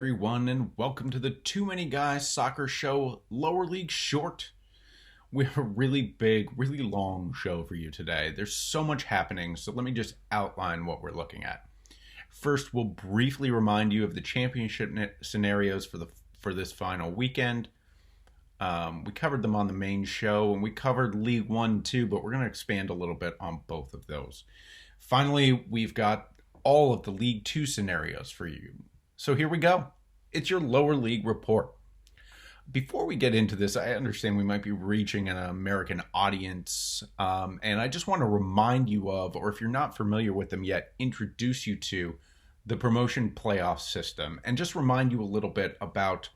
Everyone, and welcome to the Too Many Guys Soccer Show Lower League Short. We have a really big, really long show for you today. There's so much happening, so let me just outline what we're looking at. First, we'll briefly remind you of the championship scenarios for this final weekend. We covered them on the main show, and we covered League One too, but we're going to expand a little bit on both of those. Finally, we've got all of the League Two scenarios for you. So here we go. It's your lower league report. Before we get into this, I understand we might be reaching an American audience, and I just want to remind you of, or if you're not familiar with them yet, introduce you to the promotion playoff system, and just remind you a little bit about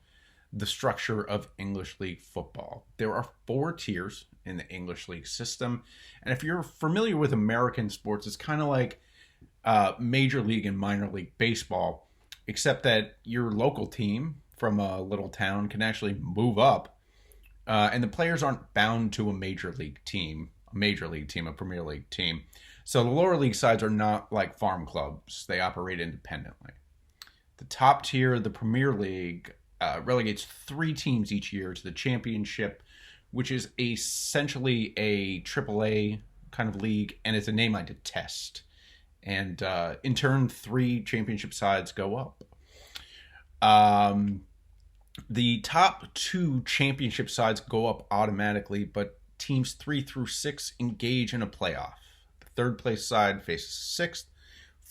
the structure of English League football. There are 4 tiers in the English League system, and if you're familiar with American sports, it's kind of like Major League and Minor League Baseball, except that your local team from a little town can actually move up, and the players aren't bound to a major league team, a Premier League team. So the lower league sides are not like farm clubs. They operate independently. The top tier of the Premier League relegates 3 teams each year to the championship, which is essentially a AAA kind of league, and it's a name I detest. And in turn, 3 championship sides go up. The top 2 championship sides go up automatically, but teams 3 through 6 engage in a playoff. The 3rd place side faces 6th,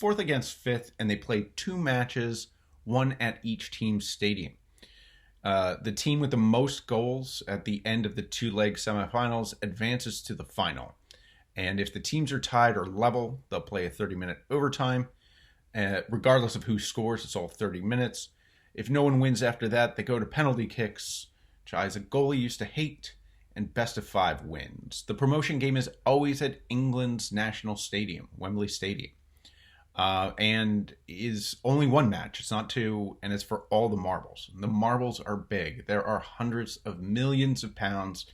4th against 5th, and they play 2 matches, 1 at each team's stadium. The team with the most goals at the end of the 2-leg semifinals advances to the final. And if the teams are tied or level, they'll play a 30-minute overtime. Regardless of who scores, it's all 30 minutes. If no one wins after that, they go to penalty kicks, which is a goalie used to hate, and best of 5 wins. The promotion game is always at England's national stadium, Wembley Stadium, and is only 1 match. It's not 2, and it's for all the marbles. The marbles are big. There are hundreds of millions of pounds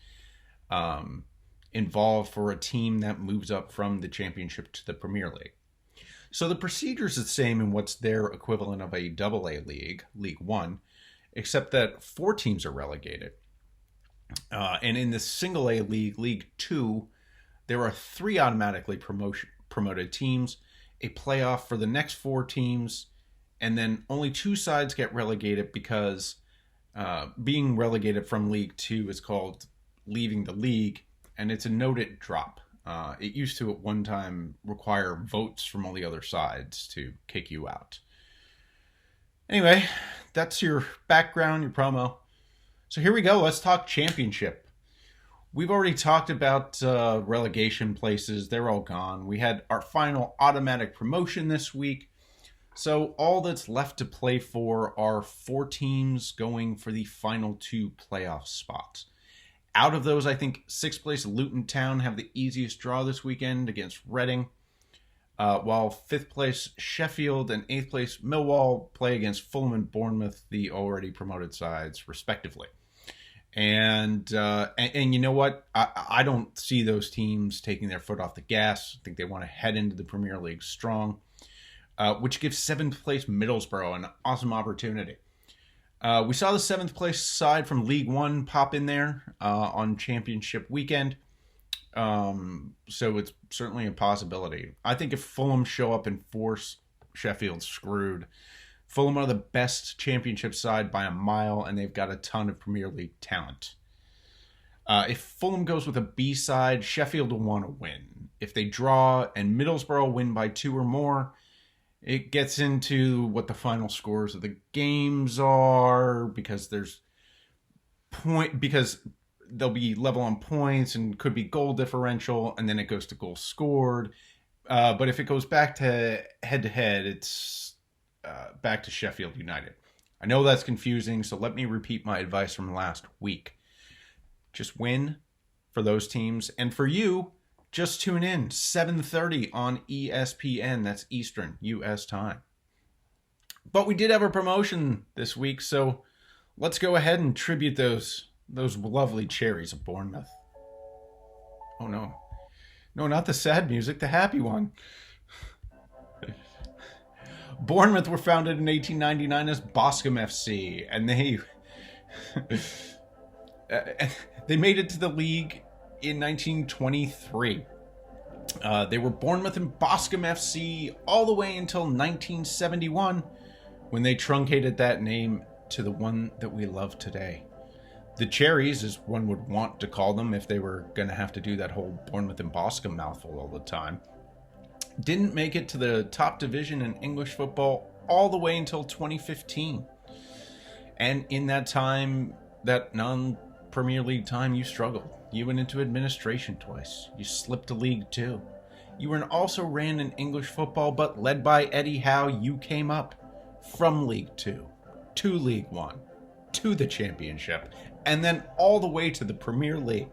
involved for a team that moves up from the championship to the Premier League. So the procedure is the same in what's their equivalent of a AA league, League One, except that 4 teams are relegated. And in the single A league, League Two, there are 3 automatically promoted teams, a playoff for the next 4 teams, and then only 2 sides get relegated because being relegated from League Two is called leaving the league, and it's a noted drop. It used to at one time require votes from all the other sides to kick you out. Anyway, that's your background, your promo. So here we go. Let's talk championship. We've already talked about relegation places. They're all gone. We had our final automatic promotion this week. So all that's left to play for are 4 teams going for the final 2 playoff spots. Out of those, I think 6th place Luton Town have the easiest draw this weekend against Reading, while 5th place Sheffield and 8th place Millwall play against Fulham and Bournemouth, the already promoted sides, respectively. And you know what? I don't see those teams taking their foot off the gas. I think they want to head into the Premier League strong, which gives 7th place Middlesbrough an awesome opportunity. We saw the 7th place side from League One pop in there on championship weekend. So it's certainly a possibility. I think if Fulham show up and force Sheffield screwed, Fulham are the best championship side by a mile, and they've got a ton of Premier League talent. If Fulham goes with a B side, Sheffield will want to win. If they draw and Middlesbrough win by 2 or more, it gets into what the final scores of the games are, because they'll be level on points and could be goal differential, and then it goes to goals scored. But if it goes back to head, it's back to Sheffield United. I know that's confusing, so let me repeat my advice from last week. Just win for those teams, and for you, just tune in, 7:30 on ESPN. That's Eastern U.S. time. But we did have a promotion this week, so let's go ahead and tribute those lovely cherries of Bournemouth. Oh, no. No, not the sad music, the happy one. Bournemouth were founded in 1899 as Boscombe FC, and they made it to the league in 1923. They were Bournemouth and Boscombe FC all the way until 1971, when they truncated that name to the one that we love today. The Cherries, as one would want to call them if they were going to have to do that whole Bournemouth and Boscombe mouthful all the time, didn't make it to the top division in English football all the way until 2015. And in that time, that non-Premier League time, you struggled. You went into administration twice. You slipped to League Two. You also ran in English football, but led by Eddie Howe, you came up from League Two to League One to the Championship, and then all the way to the Premier League.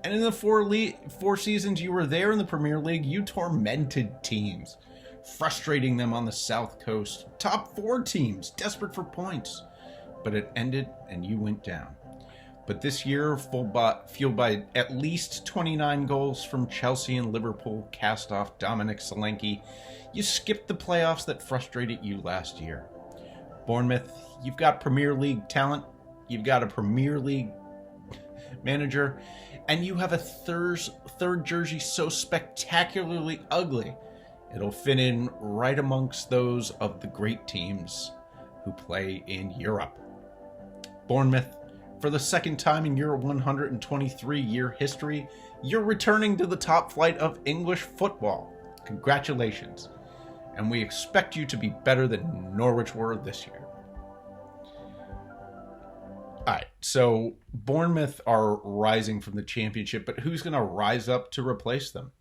And in the four seasons you were there in the Premier League, you tormented teams, frustrating them on the South Coast. Top four teams, desperate for points. But it ended and you went down. But this year, fueled by at least 29 goals from Chelsea and Liverpool cast-off Dominic Solanke, you skipped the playoffs that frustrated you last year. Bournemouth, you've got Premier League talent, you've got a Premier League manager, and you have a third jersey so spectacularly ugly, it'll fit in right amongst those of the great teams who play in Europe. Bournemouth, for the second time in your 123-year history, you're returning to the top flight of English football. Congratulations. And we expect you to be better than Norwich were this year. Alright, so Bournemouth are rising from the Championship, but who's going to rise up to replace them?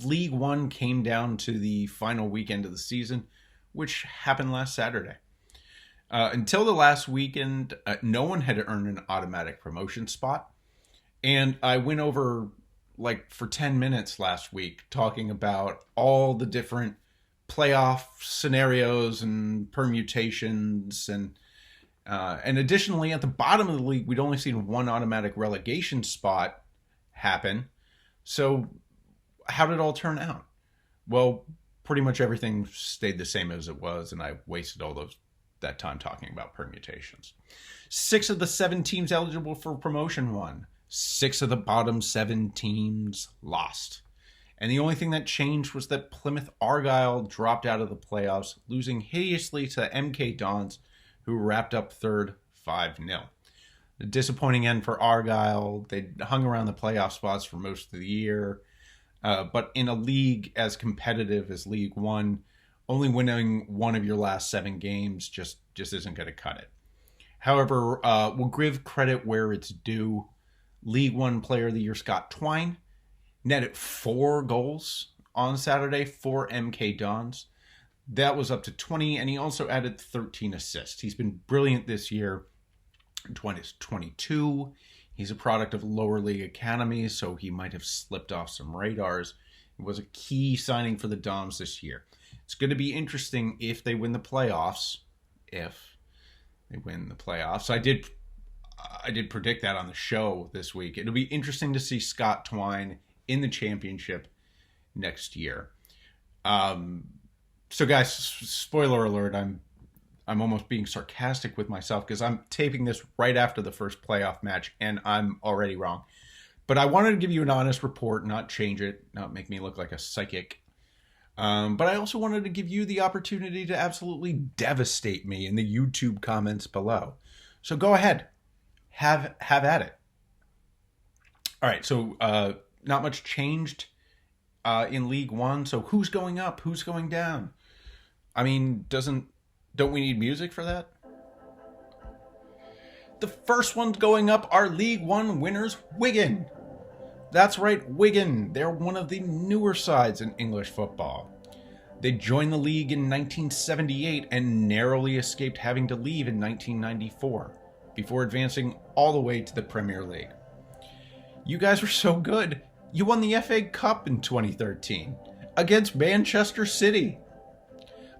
League One came down to the final weekend of the season, which happened last Saturday. Until the last weekend, no one had earned an automatic promotion spot. And I went over for 10 minutes last week talking about all the different playoff scenarios and permutations. And additionally, at the bottom of the league, we'd only seen one automatic relegation spot happen. So how did it all turn out? Well, pretty much everything stayed the same as it was, and I wasted all that time talking about permutations. 6 of the 7 teams eligible for promotion won. 6 of the bottom 7 teams lost. And the only thing that changed was that Plymouth Argyle dropped out of the playoffs, losing hideously to MK Dons, who wrapped up third 5-0. A disappointing end for Argyle. They hung around the playoff spots for most of the year. But in a league as competitive as League One, only winning one of your last 7 games just isn't going to cut it. However, we'll give credit where it's due. League One Player of the Year Scott Twine netted 4 goals on Saturday for MK Dons. That was up to 20, and he also added 13 assists. He's been brilliant this year. Twine is 22. He's a product of lower league academies, so he might have slipped off some radars. It was a key signing for the Doms this year. It's going to be interesting if they win the playoffs. I did predict that on the show this week. It'll be interesting to see Scott Twine in the Championship next year. So guys, spoiler alert, I'm almost being sarcastic with myself because I'm taping this right after the first playoff match and I'm already wrong. But I wanted to give you an honest report, not change it, not make me look like a psychic. But I also wanted to give you the opportunity to absolutely devastate me in the YouTube comments below. So go ahead. Have at it. All right, so not much changed in League One. So who's going up? Who's going down? I mean, don't we need music for that? The first ones going up are League One winners, Wigan. That's right, Wigan. They're one of the newer sides in English football. They joined the league in 1978 and narrowly escaped having to leave in 1994 before advancing all the way to the Premier League. You guys were so good. You won the FA Cup in 2013 against Manchester City.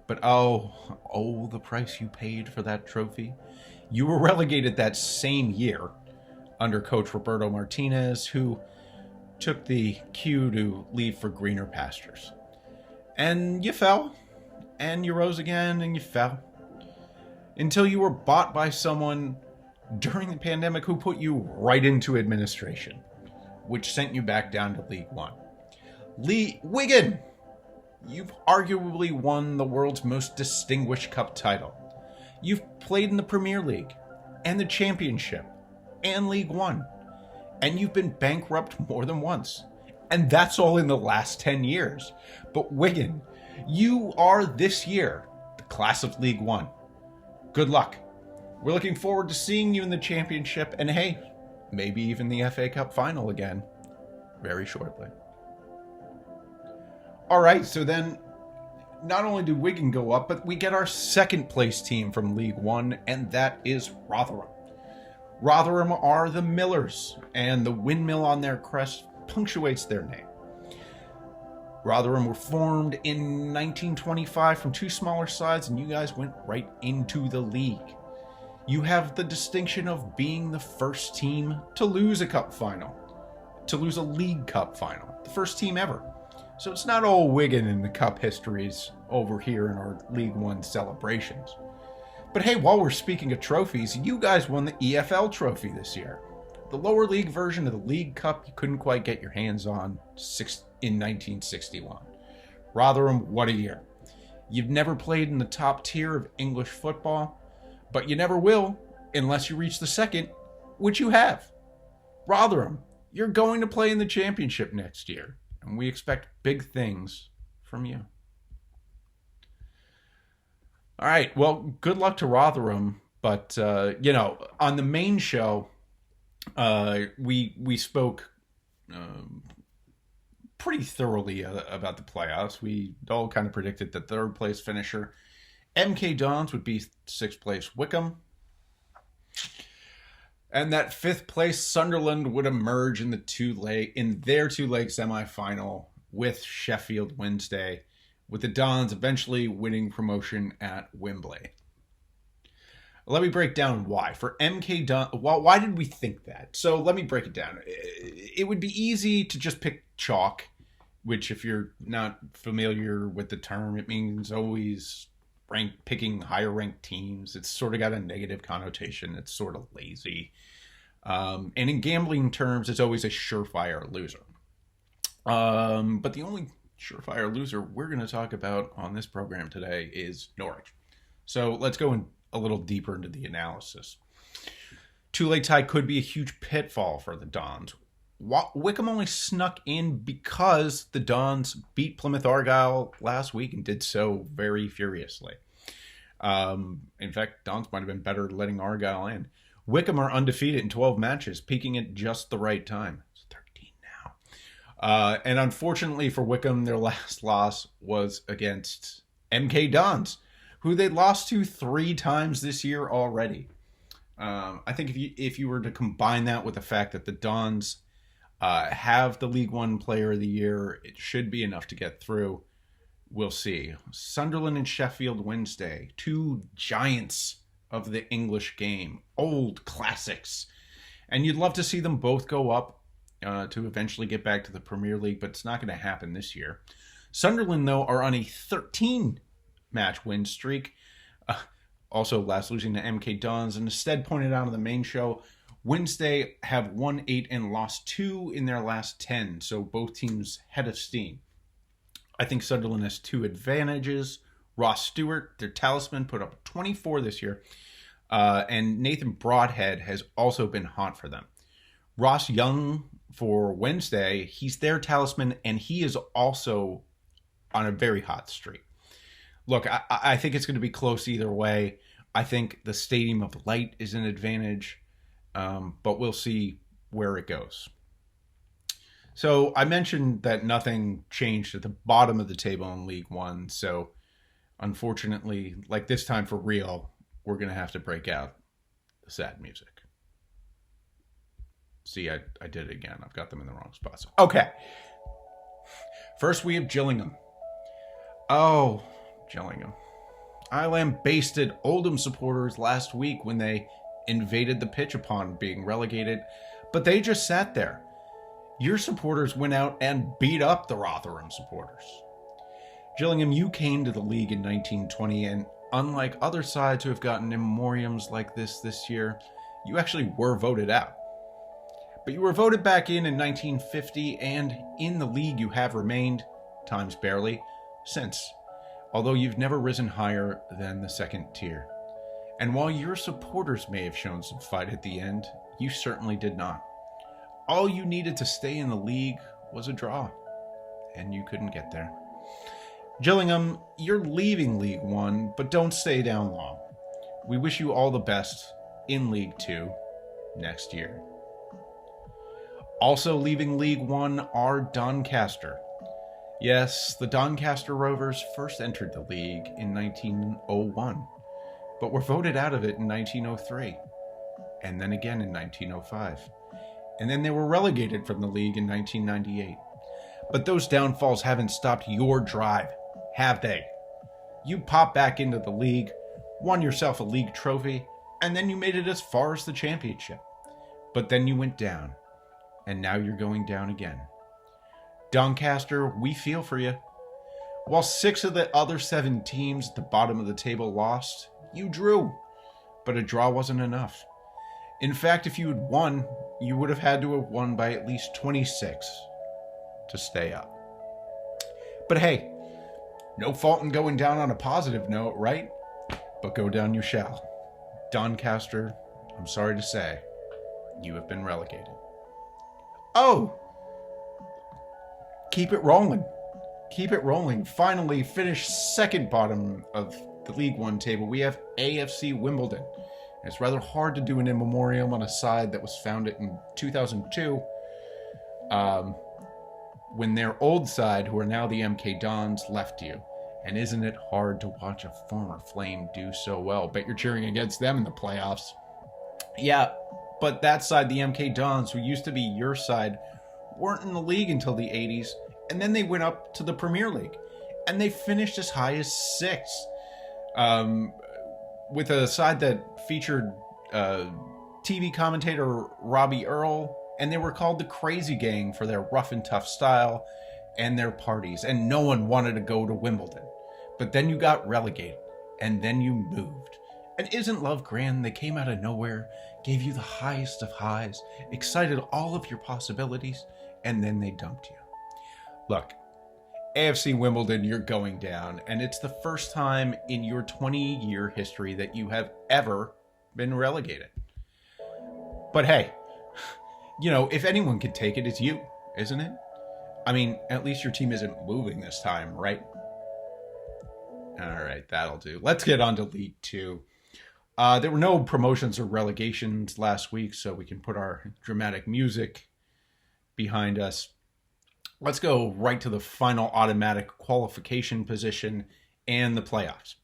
But oh, the price you paid for that trophy. You were relegated that same year under coach Roberto Martinez, who took the cue to leave for greener pastures. And you fell. and you rose again and you fell. Until you were bought by someone during the pandemic who put you right into administration, which sent you back down to League One. Wigan! You've arguably won the world's most distinguished cup title. You've played in the Premier League, and the Championship, and League One. And you've been bankrupt more than once. And that's all in the last 10 years. But Wigan, you are this year the class of League One. Good luck. We're looking forward to seeing you in the Championship, and hey, maybe even the FA Cup final again, very shortly. All right, so then not only do Wigan go up, but we get our second place team from League One, and that is Rotherham. Rotherham are the Millers, and the windmill on their crest punctuates their name. Rotherham were formed in 1925 from two smaller sides, and you guys went right into the league. You have the distinction of being the first team to lose a cup final, to lose a League Cup final, the first team ever. So it's not all Wigan in the cup histories over here in our League One celebrations. But hey, while we're speaking of trophies, you guys won the EFL trophy this year. The lower league version of the League Cup you couldn't quite get your hands on in 1961. Rotherham, what a year. You've never played in the top tier of English football, but you never will unless you reach the second, which you have. Rotherham, you're going to play in the Championship next year, and we expect big things from you. All right, well, good luck to Rotherham, but, on the main show, we spoke pretty thoroughly about the playoffs. We all kind of predicted that third place finisher MK Dons would be sixth place Wycombe, and that fifth place Sunderland would emerge in their two-leg semi-final with Sheffield Wednesday, with the Dons eventually winning promotion at Wembley. Let me break down why. For MK Dons, why did we think that? So let me break it down. It would be easy to just pick chalk, which if you're not familiar with the term, it means always picking higher ranked teams. It's sort of got a negative connotation. It's sort of lazy. And in gambling terms, it's always a surefire loser. But the only surefire loser we're going to talk about on this program today is Norwich. So let's go in a little deeper into the analysis. Two-leg tie could be a huge pitfall for the Dons. Wycombe only snuck in because the Dons beat Plymouth Argyle last week and did so very furiously. In fact, Dons might have been better at letting Argyle in. Wycombe are undefeated in 12 matches, peaking at just the right time. It's 13 now. And unfortunately for Wycombe, their last loss was against MK Dons, who they lost to 3 times this year already. I think if you were to combine that with the fact that the Dons have the League One Player of the Year, it should be enough to get through. We'll see. Sunderland and Sheffield Wednesday, 2 giants of the English game, old classics. And you'd love to see them both go up to eventually get back to the Premier League, but it's not going to happen this year. Sunderland, though, are on a 13-match win streak. Also last losing to MK Dons, and instead pointed out on the main show, Wednesday have won 8 and lost 2 in their last 10, so both teams head of steam. I think Sunderland has 2 advantages. Ross Stewart, their talisman, put up 24 this year, and Nathan Broadhead has also been hot for them. Ross Young for Wednesday, he's their talisman, and he is also on a very hot streak. Look, I think it's going to be close either way. I think the Stadium of Light is an advantage, but we'll see where it goes. So I mentioned that nothing changed at the bottom of the table in League One. So unfortunately, like this time for real, we're going to have to break out the sad music. See, I did it again. I've got them in the wrong spots. Okay. First, we have Gillingham. Oh, Gillingham. I lambasted Oldham supporters last week when they invaded the pitch upon being relegated, but they just sat there. Your supporters went out and beat up the Rotherham supporters. Gillingham, you came to the league in 1920, and unlike other sides who have gotten in memoriams like this year, you actually were voted out. But you were voted back in 1950, and in the league you have remained, times barely, since, although you've never risen higher than the second tier. And while your supporters may have shown some fight at the end, you certainly did not. All you needed to stay in the league was a draw, and you couldn't get there. Gillingham, you're leaving League One, but don't stay down long. We wish you all the best in League Two next year. Also leaving League One are Doncaster. Yes, the Doncaster Rovers first entered the league in 1901, but were voted out of it in 1903, and then again in 1905. And then they were relegated from the league in 1998. But those downfalls haven't stopped your drive, have they? You popped back into the league, won yourself a league trophy, and then you made it as far as the championship. But then you went down, and now you're going down again. Doncaster, we feel for you. While 6 of the other 7 teams at the bottom of the table lost, you drew. But a draw wasn't enough. In fact, if you had won, you would have had to have won by at least 26 to stay up. But hey, no fault in going down on a positive note, right? But go down you shall. Doncaster, I'm sorry to say, you have been relegated. Oh! Keep it rolling. Keep it rolling. Finally, finished second bottom of the League One table, we have AFC Wimbledon. And it's rather hard to do an in memoriam on a side that was founded in 2002, when their old side, who are now the MK Dons, left you. And isn't it hard to watch a former Flame do so well? Bet you're cheering against them in the playoffs. Yeah, but that side, the MK Dons, who used to be your side, weren't in the league until the 80s, and then they went up to the Premier League, and they finished as high as 6th, with a side that featured TV commentator Robbie Earle, and they were called the Crazy Gang for their rough and tough style and their parties, and no one wanted to go to Wimbledon. But then you got relegated, and then you moved. And isn't love grand? They came out of nowhere, gave you the highest of highs, excited all of your possibilities, and then they dumped you. Look, AFC Wimbledon, you're going down, and it's the first time in your 20-year history that you have ever been relegated. But hey, you know, if anyone could take it, it's you, isn't it? I mean, at least your team isn't moving this time, right? All right, that'll do. Let's get on to League Two. There were no promotions or relegations last week, so we can put our dramatic music behind us. Let's go right to the final automatic qualification position and the playoffs.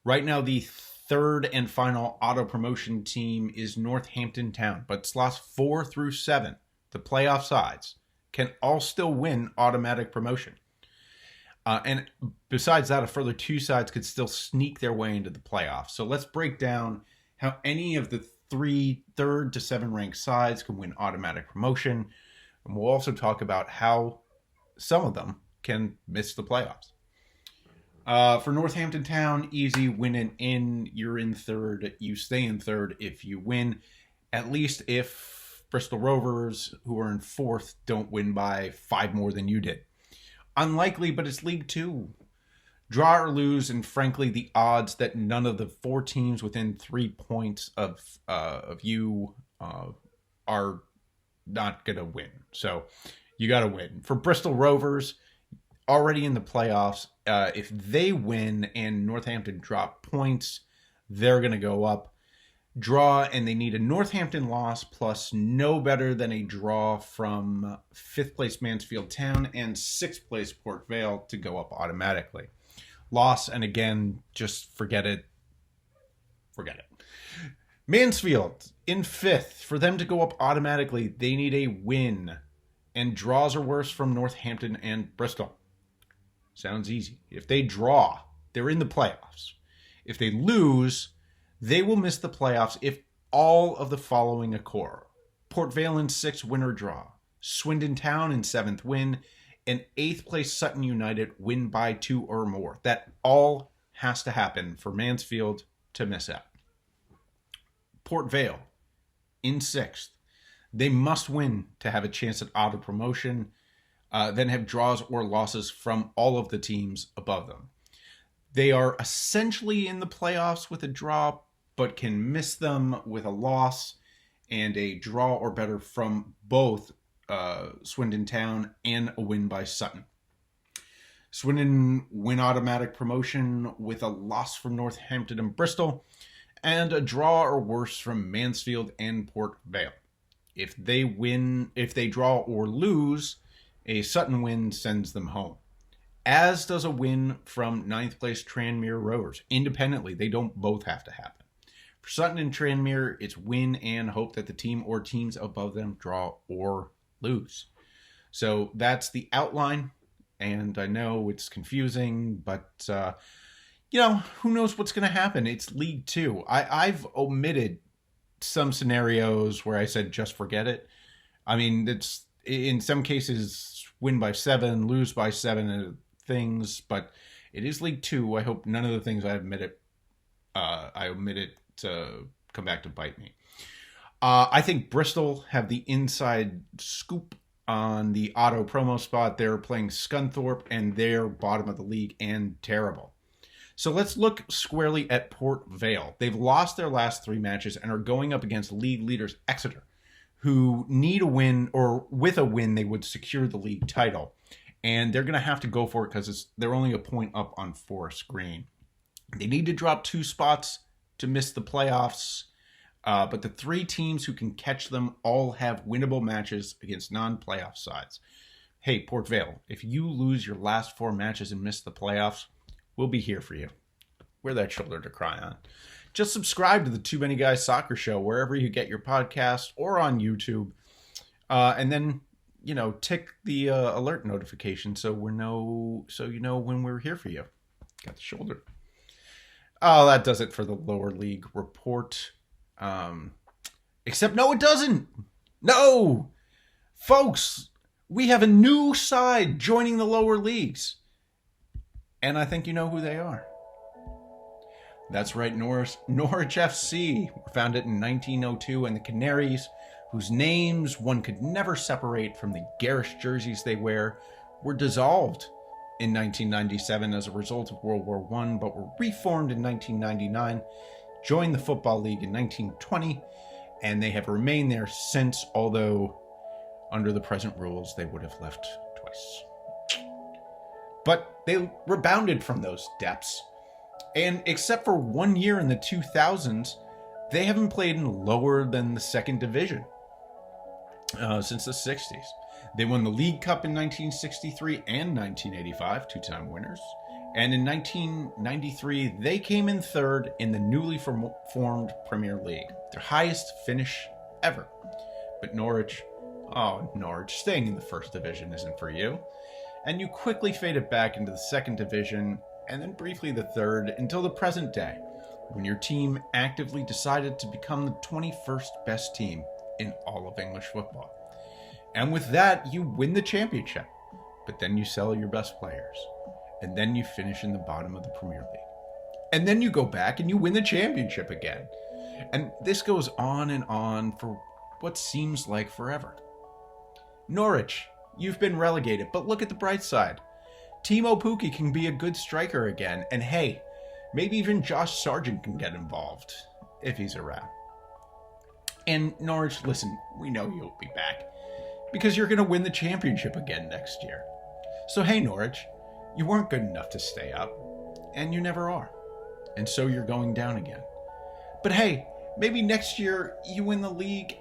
Right now, the third and final auto promotion team is Northampton Town, but slots 4 through 7, the playoff sides, can all still win automatic promotion. And besides that, a further 2 sides could still sneak their way into the playoffs. So let's break down how any of the 3 third to 7 ranked sides can win automatic promotion. And we'll also talk about how some of them can miss the playoffs. For Northampton Town, easy, win and in. You're in third. You stay in third if you win. At least if Bristol Rovers, who are in 4th, don't win by 5 more than you did. Unlikely, but it's League Two. Draw or lose, and frankly, the odds that none of the 4 teams within 3 points of you are not going to win. So you got to win. For Bristol Rovers, already in the playoffs, if they win and Northampton drop points, they're going to go up. Draw, and they need a Northampton loss plus no better than a draw from 5th place Mansfield Town and 6th place Port Vale to go up automatically. Loss, and again, just forget it. Forget it. Mansfield in 5th. For them to go up automatically, they need a win. And draws are worse from Northampton and Bristol. Sounds easy. If they draw, they're in the playoffs. If they lose, they will miss the playoffs if all of the following occur. Port Vale in 6th, win or draw. Swindon Town in 7th, win. and 8th place Sutton United win by 2 or more. That all has to happen for Mansfield to miss out. Port Vale in 6th. They must win to have a chance at auto promotion, then have draws or losses from all of the teams above them. They are essentially in the playoffs with a draw, but can miss them with a loss and a draw or better from both Swindon Town and a win by Sutton. Swindon win automatic promotion with a loss from Northampton and Bristol, and a draw or worse from Mansfield and Port Vale. If they draw or lose, a Sutton win sends them home. As does a win from 9th place Tranmere Rovers. Independently, they don't both have to happen. For Sutton and Tranmere, it's win and hope that the team or teams above them draw or lose. So that's the outline, and I know it's confusing, but who knows what's going to happen? It's League Two. I've omitted some scenarios where I said just forget it. I mean, it's in some cases win by 7, lose by 7 things, but it is League Two. I hope none of the things I omitted to come back to bite me. I think Bristol have the inside scoop on the auto promo spot. They're playing Scunthorpe, and they're bottom of the league and terrible. So let's look squarely at Port Vale. They've lost their last 3 matches and are going up against league leaders Exeter, who need a win, or with a win, they would secure the league title. And they're going to have to go for it because they're only a point up on Forest Green. They need to drop 2 spots to miss the playoffs. But the 3 teams who can catch them all have winnable matches against non-playoff sides. Hey, Port Vale, if you lose your last 4 matches and miss the playoffs, we'll be here for you. We're that shoulder to cry on. Just subscribe to the Too Many Guys Soccer Show wherever you get your podcast or on YouTube. And then, tick the alert notification so you know when we're here for you. Got the shoulder. Oh, that does it for the lower league report. Except no, it doesn't. No, folks, we have a new side joining the lower leagues. And I think you know who they are. That's right, Norwich FC. Were founded in 1902, and the Canaries, whose names one could never separate from the garish jerseys they wear, were dissolved in 1997 as a result of World War I, but were reformed in 1999, joined the Football League in 1920, and they have remained there since, although under the present rules they would have left twice. But they rebounded from those depths, and except for 1 year in the 2000s, they haven't played in lower than the 2nd division since the 60s. They won the League Cup in 1963 and 1985, 2-time winners. And in 1993, they came in 3rd in the newly formed Premier League, their highest finish ever. But Norwich, staying in the 1st division isn't for you. And you quickly faded back into the 2nd division, and then briefly the 3rd, until the present day, when your team actively decided to become the 21st best team in all of English football. And with that, you win the championship, but then you sell your best players, and then you finish in the bottom of the Premier League. And then you go back and you win the championship again. And this goes on and on for what seems like forever. Norwich, you've been relegated, but look at the bright side. Timo Pukki can be a good striker again, and hey, maybe even Josh Sargent can get involved, if he's around. And Norwich, listen, we know you'll be back, because you're going to win the championship again next year. So hey, Norwich, you weren't good enough to stay up, and you never are. And so you're going down again. But hey, maybe next year you win the league,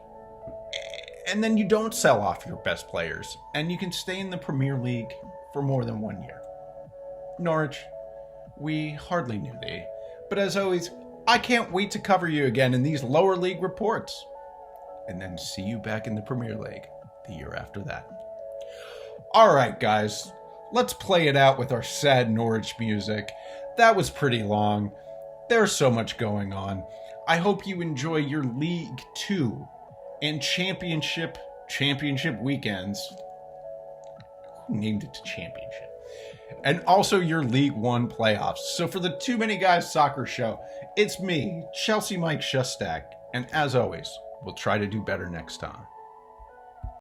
and then you don't sell off your best players, and you can stay in the Premier League for more than 1 year. Norwich, we hardly knew thee, but as always, I can't wait to cover you again in these lower league reports, and then see you back in the Premier League the year after that. All right, guys, let's play it out with our sad Norwich music. That was pretty long. There's so much going on. I hope you enjoy your League 2 and championship weekends. named it to championship. And also your League One playoffs. So for the Too Many Guys Soccer Show, it's me, Chelsea Mike Shustak, and as always, we'll try to do better next time.